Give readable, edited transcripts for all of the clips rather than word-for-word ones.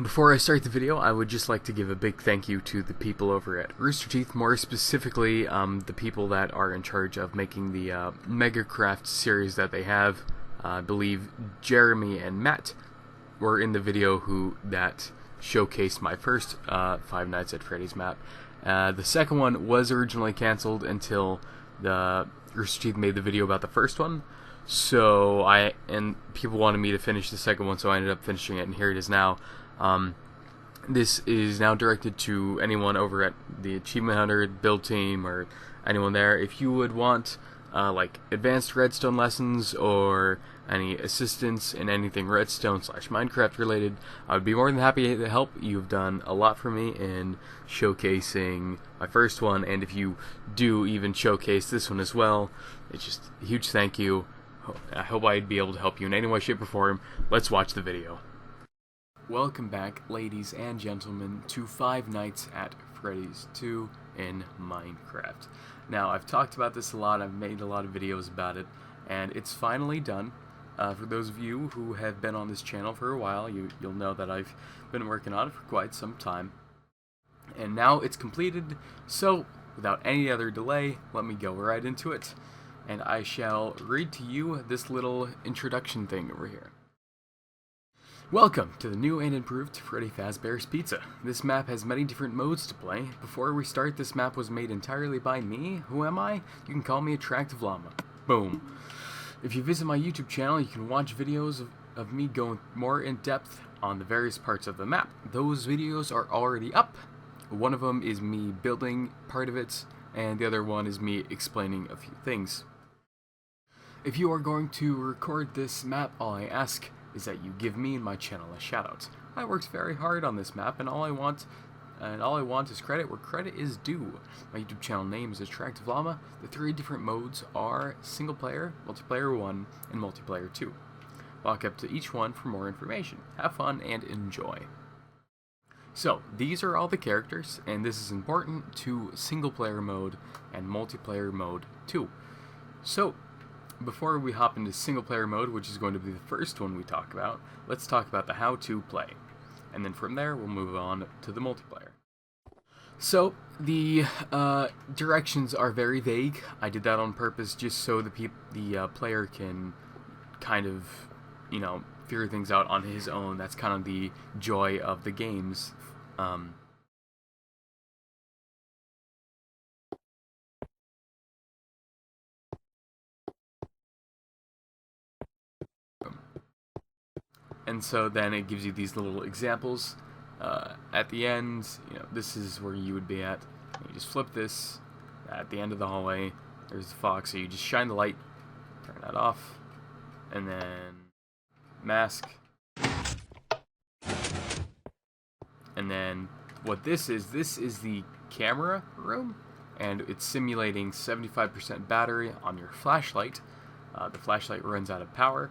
Before I start the video, I would just like to give a big thank you to the people over at Rooster Teeth, more specifically the people that are in charge of making the Mega Craft series that they have. I believe Jeremy and Matt were in the video that showcased my first Five Nights at Freddy's map. The second one was originally cancelled until the Rooster Teeth made the video about the first one. So people wanted me to finish the second one, so I ended up finishing it, and here it is now. This is now directed to anyone over at the Achievement Hunter build team or anyone there. If you would want like advanced redstone lessons or any assistance in anything redstone/Minecraft related, I would be more than happy to help. You've done a lot for me in showcasing my first one, and if you do even showcase this one as well, it's just a huge thank you. I hope I'd be able to help you in any way, shape, or form. Let's watch the video. Welcome back, ladies and gentlemen, to Five Nights at Freddy's 2 in Minecraft. Now, I've talked about this a lot, I've made a lot of videos about it, and it's finally done. For those of you who have been on this channel for a while, you'll know that I've been working on it for quite some time. And now it's completed, so without any other delay, let me go right into it, and I shall read to you this little introduction thing over here. Welcome to the new and improved Freddy Fazbear's Pizza. This map has many different modes to play. Before we start, this map was made entirely by me. Who am I? You can call me Attractive Llama. Boom. If you visit my YouTube channel, you can watch videos of me going more in depth on the various parts of the map. Those videos are already up. One of them is me building part of it, and the other one is me explaining a few things. If you are going to record this map, all I ask is that you give me and my channel a shoutout. I worked very hard on this map, and all I want is credit where credit is due. My YouTube channel name is Attractive Llama. The three different modes are single player, multiplayer 1, and multiplayer 2. Walk up to each one for more information. Have fun and enjoy. So, these are all the characters, and this is important to single player mode and multiplayer mode 2. So, before we hop into single player mode, which is going to be the first one we talk about, let's talk about the how to play. And then from there, we'll move on to the multiplayer. So, the directions are very vague. I did that on purpose just so the player can kind of, figure things out on his own. That's kind of the joy of the games. And so then it gives you these little examples. At the end, this is where you would be at. You just flip this. At the end of the hallway, there's the fox, so you just shine the light, turn that off, and then mask. And then what this is the camera room, and it's simulating 75% battery on your flashlight. The flashlight runs out of power.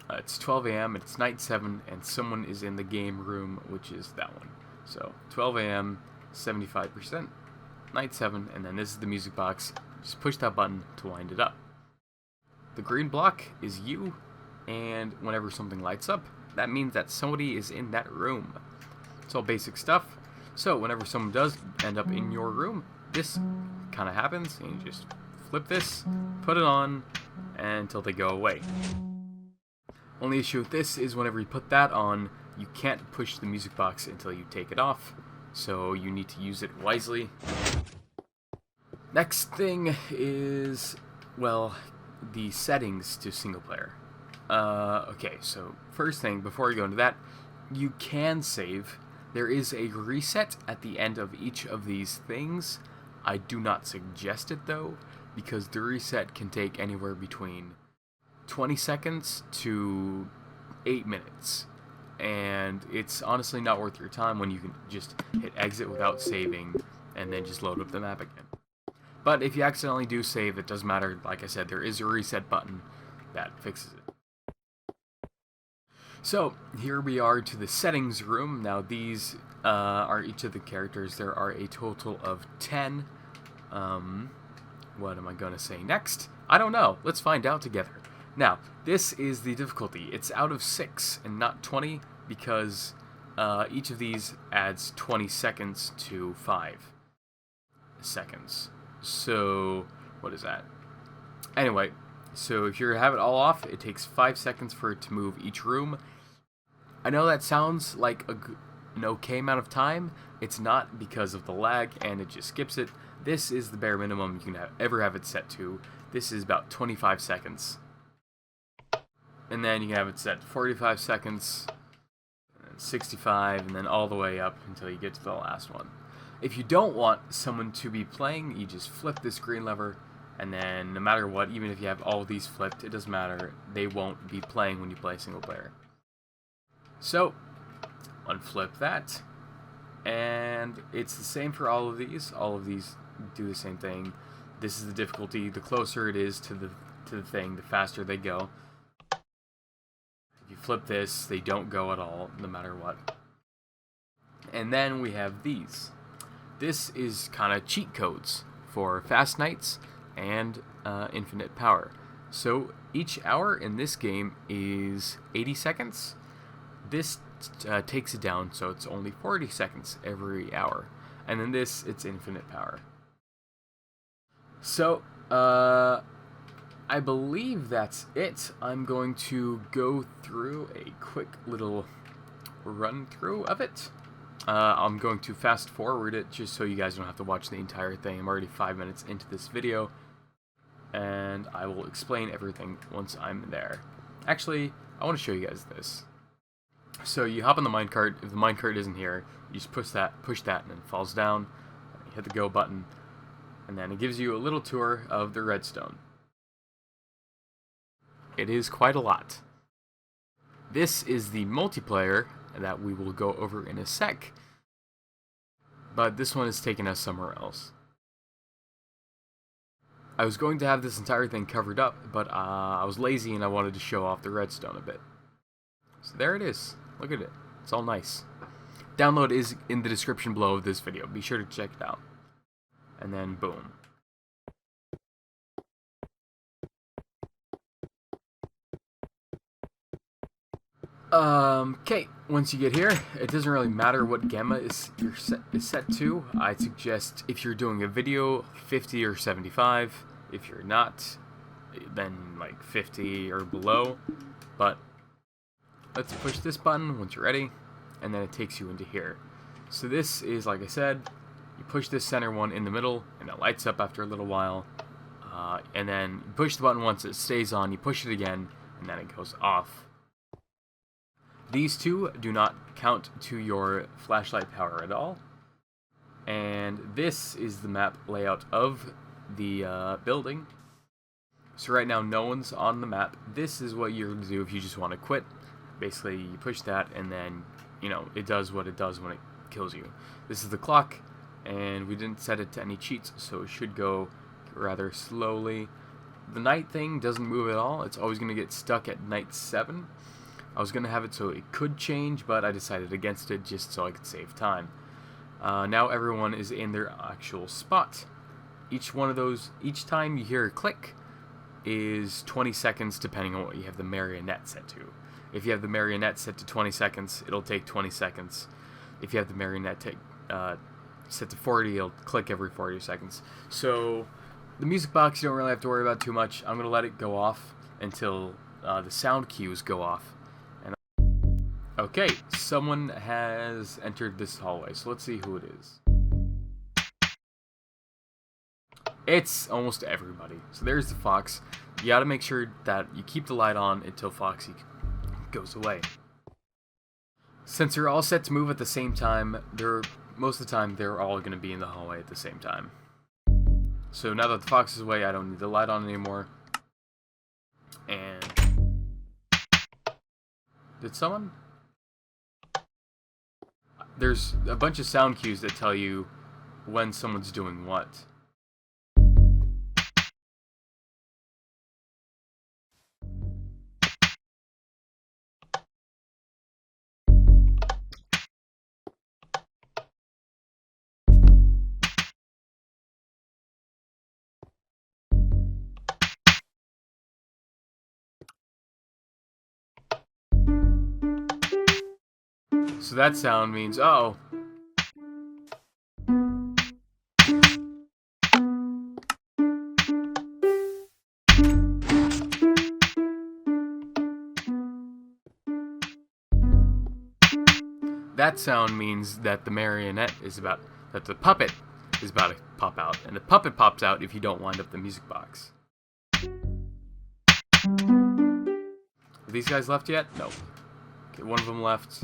It's 12 a.m., it's night 7, and someone is in the game room, which is that one. So, 12 a.m., 75%, night 7, and then this is the music box. Just push that button to wind it up. The green block is you, and whenever something lights up, that means that somebody is in that room. It's all basic stuff. So, whenever someone does end up in your room, this kind of happens, and you just flip this, put it on, until they go away. Only issue with this is whenever you put that on, you can't push the music box until you take it off, so you need to use it wisely. Next thing is, well, the settings to single player. Okay, so first thing, before we go into that, you can save. There is a reset at the end of each of these things. I do not suggest it though, because the reset can take anywhere between 20 seconds to 8 minutes, and it's honestly not worth your time when you can just hit exit without saving and then just load up the map again. But if you accidentally do save, it doesn't matter. Like I said, there is a reset button that fixes it. So here we are to the settings room. Now these are each of the characters. There are a total of 10. What am I going to say next? I don't know. Let's find out together. Now, this is the difficulty. It's out of 6 and not 20 because Each of these adds 20 seconds to 5 seconds. So, what is that? Anyway, so if you have it all off, it takes 5 seconds for it to move each room. I know that sounds like an okay amount of time. It's not, because of the lag, and it just skips it. This is the bare minimum you can ever have it set to. This is about 25 seconds. And then you can have it set to 45 seconds, 65, and then all the way up until you get to the last one. If you don't want someone to be playing, you just flip this green lever, and then no matter what, even if you have all of these flipped, it doesn't matter. They won't be playing when you play single player. So, unflip that, and it's the same for all of these. All of these do the same thing. This is the difficulty. The closer it is to the thing, the faster they go. If you flip this, they don't go at all, no matter what. And then we have these. This is kind of cheat codes for fast nights and infinite power. So each hour in this game is 80 seconds. This takes it down, so it's only 40 seconds every hour. And then this, it's infinite power. So, I believe that's it. I'm going to go through a quick little run through of it. I'm going to fast forward it just so you guys don't have to watch the entire thing. I'm already 5 minutes into this video, and I will explain everything once I'm there. Actually, I want to show you guys this. So you hop on the minecart. If the minecart isn't here, you just push that, and it falls down. You hit the go button, and then it gives you a little tour of the redstone. It is quite a lot. This is the multiplayer that we will go over in a sec, but this one is taking us somewhere else. I was going to have this entire thing covered up, but I was lazy and I wanted to show off the redstone a bit. So there it is. Look at it. It's all nice. Download is in the description below of this video. Be sure to check it out. And then boom. Okay, once you get here, it doesn't really matter what gamma is set to. I suggest, if you're doing a video, 50 or 75. If you're not, then like 50 or below. But let's push this button once you're ready, and then it takes you into here. So this is, like I said, you push this center one in the middle, and it lights up after a little while. And then you push the button once it stays on, you push it again, and then it goes off. These two do not count to your flashlight power at all. And this is the map layout of the building. So right now no one's on the map. This is what you're going to do if you just want to quit. Basically, you push that, and then, you know, it does what it does when it kills you. This is the clock, and we didn't set it to any cheats, so it should go rather slowly. The night thing doesn't move at all. It's always going to get stuck at night 7. I was going to have it so it could change, but I decided against it just so I could save time. Now everyone is in their actual spot. Each time you hear a click is 20 seconds, depending on what you have the marionette set to. If you have the marionette set to 20 seconds, it'll take 20 seconds. If you have the marionette set to 40, it'll click every 40 seconds. So the music box you don't really have to worry about too much. I'm going to let it go off until the sound cues go off. Okay, someone has entered this hallway, so let's see who it is. It's almost everybody. So there's the fox. You gotta make sure that you keep the light on until Foxy goes away. Since they're all set to move at the same time, most of the time they're all gonna be in the hallway at the same time. So now that the fox is away, I don't need the light on anymore. And did someone? There's a bunch of sound cues that tell you when someone's doing what. So that sound means, uh-oh. That sound means that the marionette is about, that the puppet is about to pop out. And the puppet pops out if you don't wind up the music box. Are these guys left yet? No. Okay, one of them left.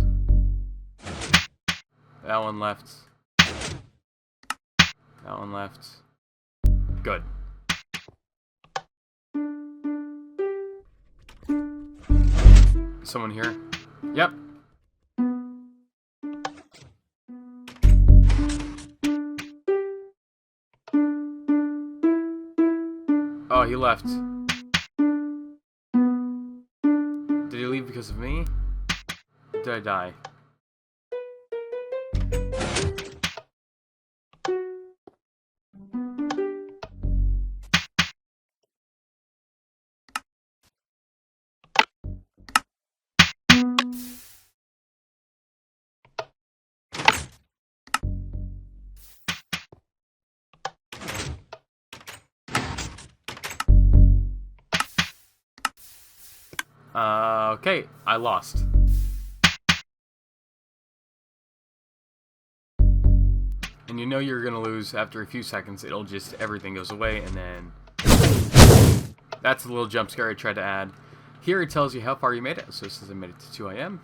That one left. That one left. Good. Someone here? Yep. Oh, he left. Did he leave because of me? Or did I die? Okay, I lost. And you know you're gonna lose after a few seconds. It'll just, everything goes away, and then... That's a little jump scare I tried to add. Here it tells you how far you made it. So it says I made it to 2 AM.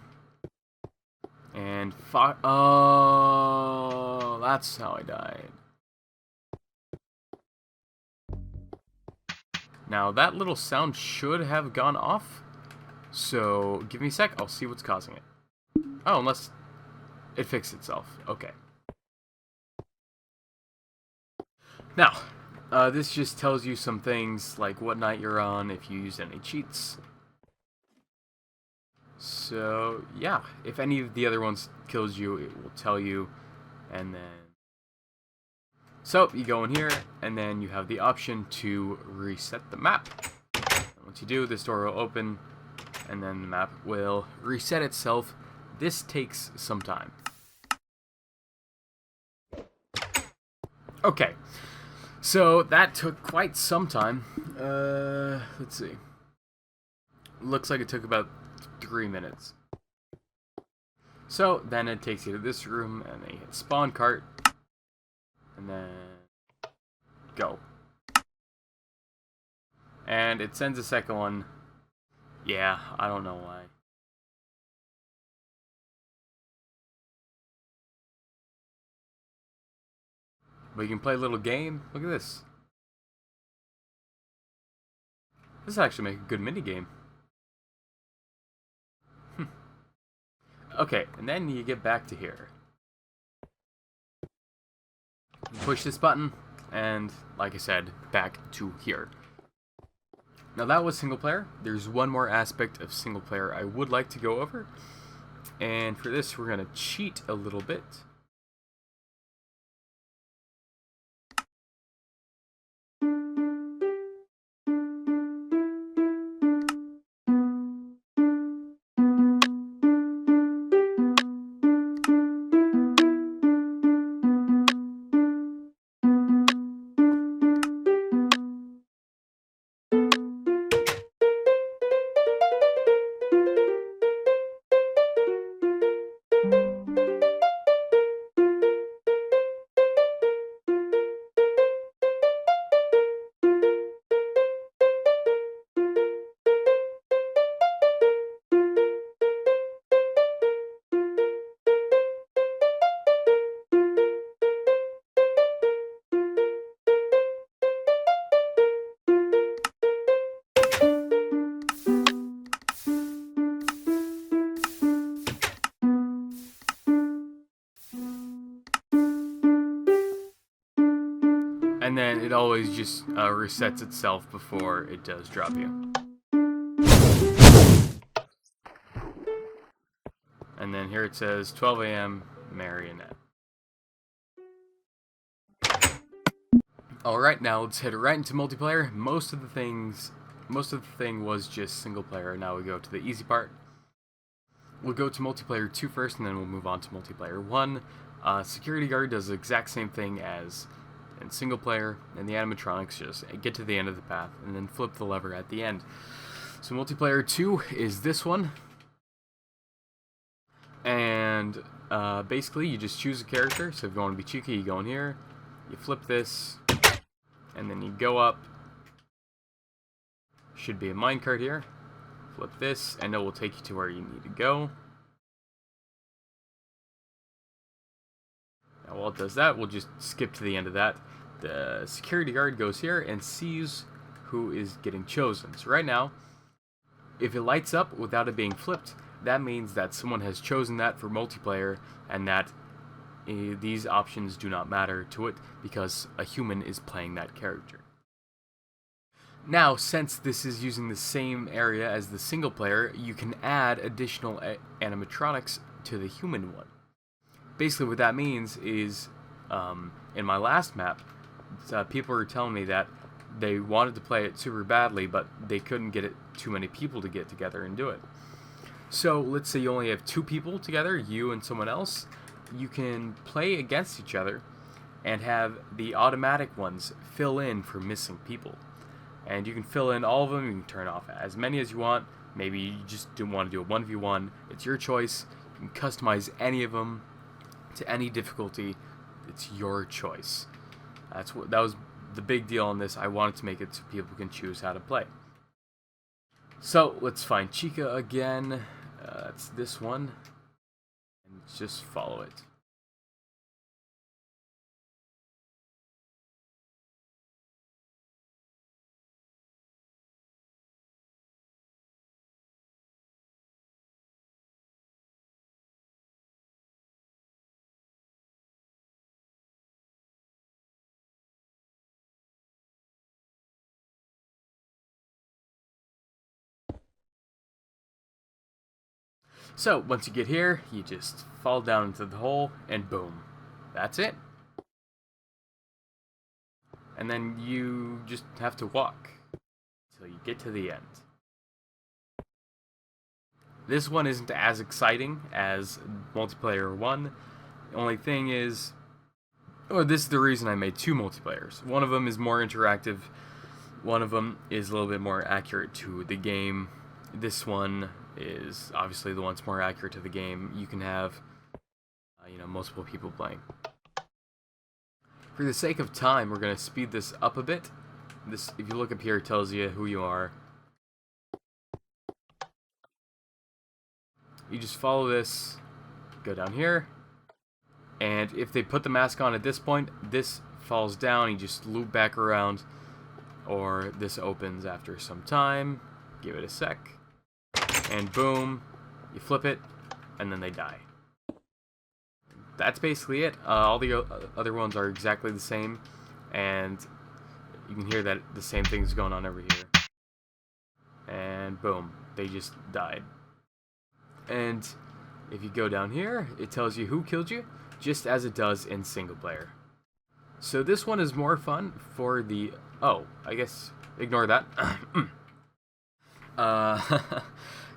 And oh, that's how I died. Now that little sound should have gone off. So give me a sec, I'll see what's causing it. Oh, unless it fixed itself. Okay. Now, this just tells you some things like what night you're on, if you used any cheats. So, yeah, if any of the other ones kills you, it will tell you, and then... So, you go in here, and then you have the option to reset the map. Once you do, this door will open, and then the map will reset itself. This takes some time. Okay, so that took quite some time. Let's see. Looks like it took about 3 minutes. So then it takes you to this room, and then you hit spawn cart, and then go. And it sends a second one. Yeah, I don't know why. But you can play a little game. Look at this. This actually makes a good mini game. Okay, and then you get back to here. You push this button, and like I said, back to here. Now that was single player. There's one more aspect of single player I would like to go over. And for this, we're going to cheat a little bit. And then it always just resets itself before it does drop you. And then here it says 12 AM Marionette. Alright, now let's head right into multiplayer. Most of the thing was just single player. Now we go to the easy part. We'll go to multiplayer 2 first, and then we'll move on to multiplayer 1. Security guard does the exact same thing as in single player, and the animatronics just get to the end of the path and then flip the lever at the end. So multiplayer 2 is this one, and basically you just choose a character. So if you want to be cheeky, you go in here, you flip this, and then you go up. Should be a minecart here. Flip this, and it will take you to where you need to go. Now while it does that, we'll just skip to the end of that. The security guard goes here and sees who is getting chosen. So right now, if it lights up without it being flipped, that means that someone has chosen that for multiplayer, and that these options do not matter to it because a human is playing that character. Now, since this is using the same area as the single player, you can add additional animatronics to the human one. Basically what that means is, in my last map, people were telling me that they wanted to play it super badly, but they couldn't get too many people to get together and do it. So let's say you only have 2 people together, you and someone else. You can play against each other and have the automatic ones fill in for missing people. And you can fill in all of them. You can turn off as many as you want. Maybe you just don't want to do a 1v1. It's your choice. You can customize any of them to any difficulty. It's your choice. That was the big deal on this. I wanted to make it so people can choose how to play. So let's find Chica again. It's this one, and just follow it. So, once you get here, you just fall down into the hole, and boom. That's it. And then you just have to walk until you get to the end. This one isn't as exciting as multiplayer 1. The only thing is, this is the reason I made 2 multiplayers. One of them is more interactive. One of them is a little bit more accurate to the game. This one is obviously the one that's more accurate to the game. You can have, multiple people playing. For the sake of time, we're going to speed this up a bit. This, if you look up here, it tells you who you are. You just follow this, go down here, and if they put the mask on at this point, this falls down, you just loop back around, or this opens after some time. Give it a sec. And boom, you flip it, and then they die. That's basically it. All the other ones are exactly the same, and you can hear that the same thing's going on over here. And boom, they just died. And if you go down here, it tells you who killed you, just as it does in single player. So this one is more fun for the... Oh, I guess ignore that.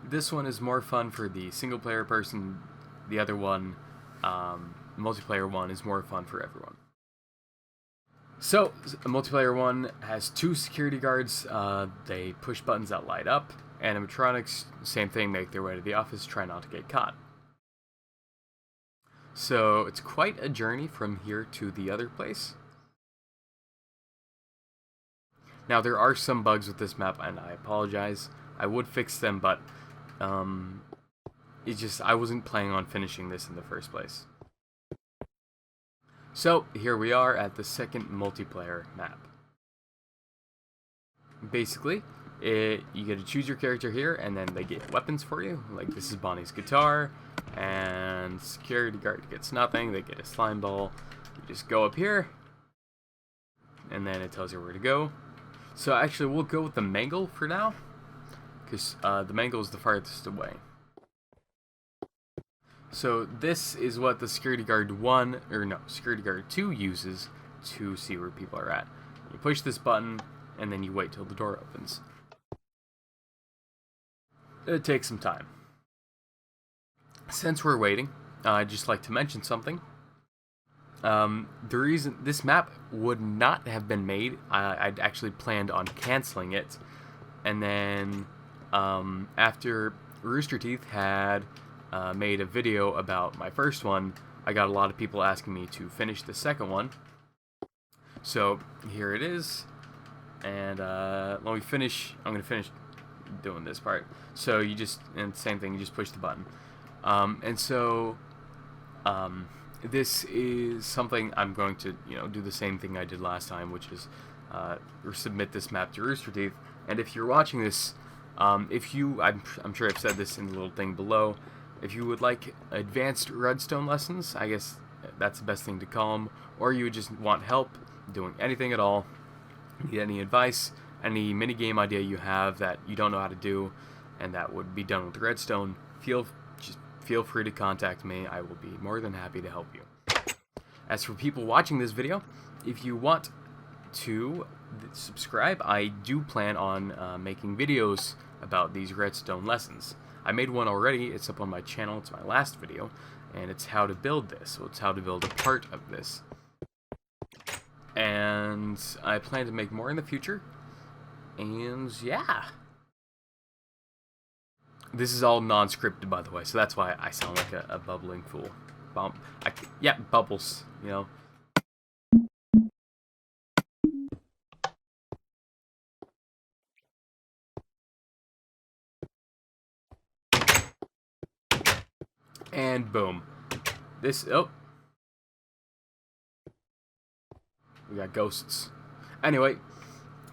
This one is more fun for the single player person. The other one, multiplayer 1, is more fun for everyone. So, multiplayer 1 has 2 security guards. They push buttons that light up. Animatronics, same thing, make their way to the office, try not to get caught. So, it's quite a journey from here to the other place. Now, there are some bugs with this map, and I apologize. I would fix them, but it's just I wasn't planning on finishing this in the first place. So, here we are at the second multiplayer map. Basically, you get to choose your character here, and then they get weapons for you. Like, this is Bonnie's guitar, and security guard gets nothing. They get a slime ball. You just go up here, and then it tells you where to go. So, actually, we'll go with the mangle for now, because the mangle is the farthest away. So this is what the security guard security guard 2 uses to see where people are at. You push this button, and then you wait till the door opens. It takes some time. since we're waiting, I'd just like to mention something. The reason this map would not have been made, I'd actually planned on canceling it, and then after Rooster Teeth had made a video about my first one, I got a lot of people asking me to finish the second one. So here it is, and when we finish, I'm gonna finish doing this part. So you just, and same thing, you just push the button. This is something I'm going to, do the same thing I did last time, which is submit this map to Rooster Teeth. And if you're watching this, I'm sure I've said this in the little thing below, if you would like advanced redstone lessons, I guess that's the best thing to call them, or you would just want help doing anything at all, need any advice, any minigame idea you have that you don't know how to do, and that would be done with redstone, feel free to contact me. I will be more than happy to help you. As for people watching this video, if you want to subscribe, I do plan on making videos about these redstone lessons. I made one already, it's up on my channel, it's my last video, and it's how to build this, so it's how to build a part of this. And I plan to make more in the future, and yeah. This is all non-scripted, by the way, so that's why I sound like a bubbling fool. Yeah, bubbles, And boom. We got ghosts. Anyway,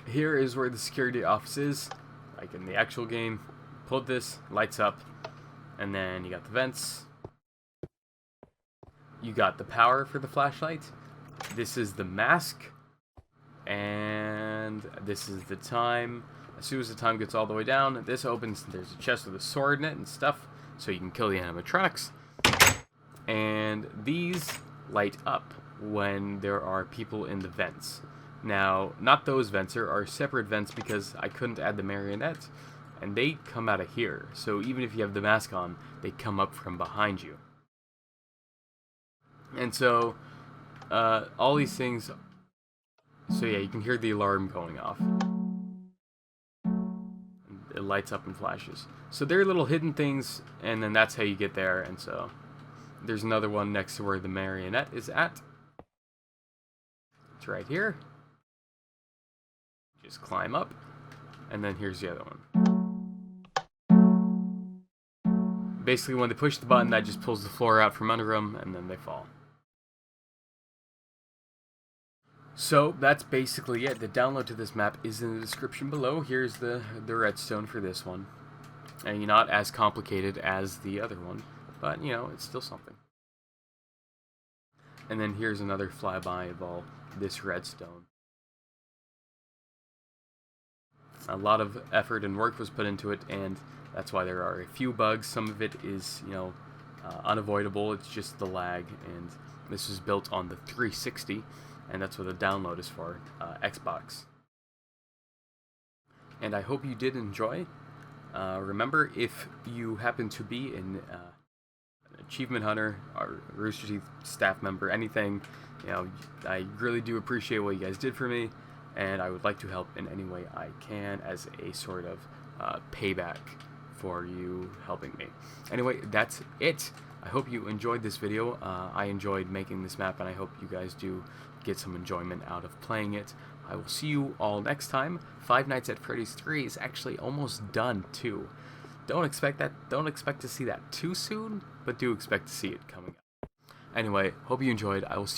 here is where the security office is, like in the actual game. Pulled this, lights up, and then you got the vents. You got the power for the flashlight. This is the mask. And this is the time. As soon as the time gets all the way down, this opens, there's a chest with a sword in it and stuff, so you can kill the animatronics. And these light up when there are people in the vents. Now, not those vents, there are separate vents because I couldn't add the marionette, and they come out of here. So even if you have the mask on, they come up from behind you. And so, all these things, so yeah, you can hear the alarm going off. It lights up and flashes. So they're little hidden things, and then that's how you get there, and so there's another one next to where the marionette is at. It's right here. Just climb up, and then here's the other one. Basically, when they push the button, that just pulls the floor out from under them, and then they fall. So, that's basically it. The download to this map is in the description below. Here's the redstone for this one. And not as complicated as the other one, but, it's still something. And then here's another flyby of all this redstone. A lot of effort and work was put into it, and that's why there are a few bugs. Some of it is, unavoidable. It's just the lag, and this was built on the 360, and that's what the download is for, Xbox. And I hope you did enjoy. Remember, if you happen to be an achievement hunter or Rooster Teeth staff member, anything, I really do appreciate what you guys did for me, and I would like to help in any way I can as a sort of payback for you helping me. Anyway, that's it. I hope you enjoyed this video. I enjoyed making this map, and I hope you guys do get some enjoyment out of playing it. I will see you all next time. Five Nights at Freddy's 3 is actually almost done too. Don't expect to see that too soon, but do expect to see it coming up. Anyway, hope you enjoyed. I will see you